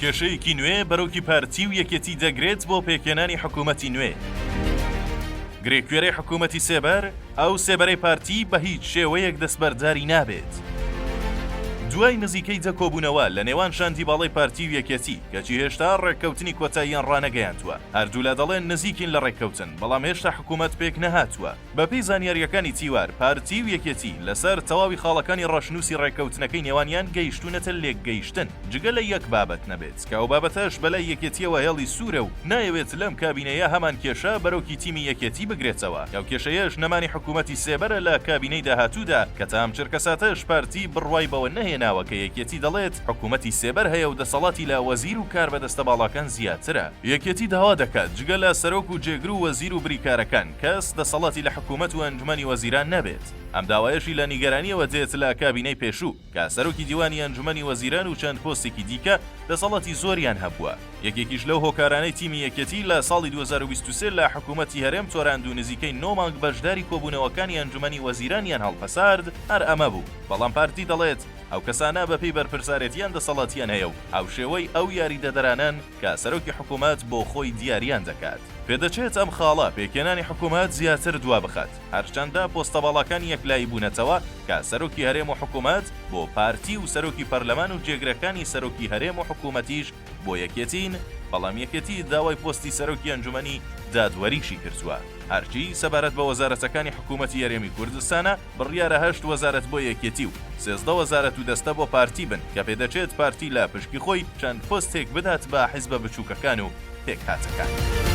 کێشەیەکی نوێ بەرەوکی پارتی و یەکێتی دەگرێت بۆ پێکێنانی حکوومەتی نوێ. گرێکوێرەی حکوومەتی سێبەر ئەو سێبەرەی پارتی بە هیچ شێوەیەک دەستبەرداری نابێت. دوای نزیکەی جەکۆبوونەوە لە نێوان شاندیباڵەی پارتی و یەکێتی کەچی هێشتا ڕێککەوتنی کۆتاییان ڕانەگەیاندووە، هەردوو لە دەڵێن نزیکین لە ڕێککەوتن، بەڵام هێشتا حکوومەت پێک نەهاتووە. بەپێی زانیاریەکانی تیوار، پارتی و یەکێتی لەسەر تەواوی خاڵەکانی ڕەشنووسی ڕێککەوتنەکەی نێوانیان گەیشتونەتە لێکگەیشتن، جگە لە یەک بابەت نەبێت کە ئەو بابەتەش بەلای یەکێتیەوە هێڵی سوورە و نایەوێت لەم کابینەیە هەمان کێشە بەرەوکی تیمی یەکێتی بگرێتەوە. ئەو کێشەیەش نەمانی حکوومەتی سێبەرە لە کابینەی داهاتوودا کە تا ئەم چرکەساتەش پارتی بڕوای بەوە نەهێناوە کە یەکێتی دەڵێت حکوومەتی سێبەر هەیە و دەسەڵاتی لە وەزیر و کار بەدەستە باڵاکان زیاترە. یەکێتی داوا دەکات جگە لە سەرۆک و جێگر و وەزیر و بریکارەکان کەس دەسەڵاتی لە حکوومەت و ئەنجومەنی وەزیران نەبێت. ئەم داوایەشی لە نیگەرانیەوە دێت لە کابینەی پێشوو کە سەرۆکی دیوانی ئەنجومەنی وەزیران و چەند پۆستێکی دیکە دەسەڵاتی زۆریان هەبووە. یەکێکیش لەو هۆکارانەی تیمی یەکێتی لە ساڵی 2023 لە حکوومەتی هەرێم تۆراند و نزیکەی 9 مانگ بەشداری کۆبوونەوەکانی ئەنجومەنی وەزیرانیان هەڵپەسارد، هەر ئەمە بوو. بەڵام پارتی دەڵێت ئەو کەسانە بەپێی بەرپرسارەتیان دەسەڵاتیان هەیە و ئەو شێوەی ئەو یاریدەدەرانن کە سەرۆکی حکوومەت بۆ خۆی دیاریان دەکات. پێدەچێت ئەم خاڵە پێکێنانی حکوومەت زیاتر دوا بخات، هەرچەندە پۆستە باڵەکانی یەکلایی بوونەتەوە کە سەرۆکی هەرێم و حکوومەت بۆ پارتی و سەرۆکی پەرلەمان و جێگرەکانی سەرۆکی هەرێم و حکوومەتیش بۆ یەکێتین، بەڵام یەکێتی داوای پۆستی سەرۆکی ئەنجومەنی دادوەریشی کردووە. هەرچی سەبارەت بە وەزارەتەکانی حکوومەتی هەرێمی کوردستانە بڕیارە 8 وەزارەت بۆ یەکێتی و 13 وەزارەت و دەستە بۆ پارتی بن کە پێدەچێت پارتی لە پشکی خۆی چەند پۆستێک بدات بە حیزبە بچووکەکان و پێکهاتەکان.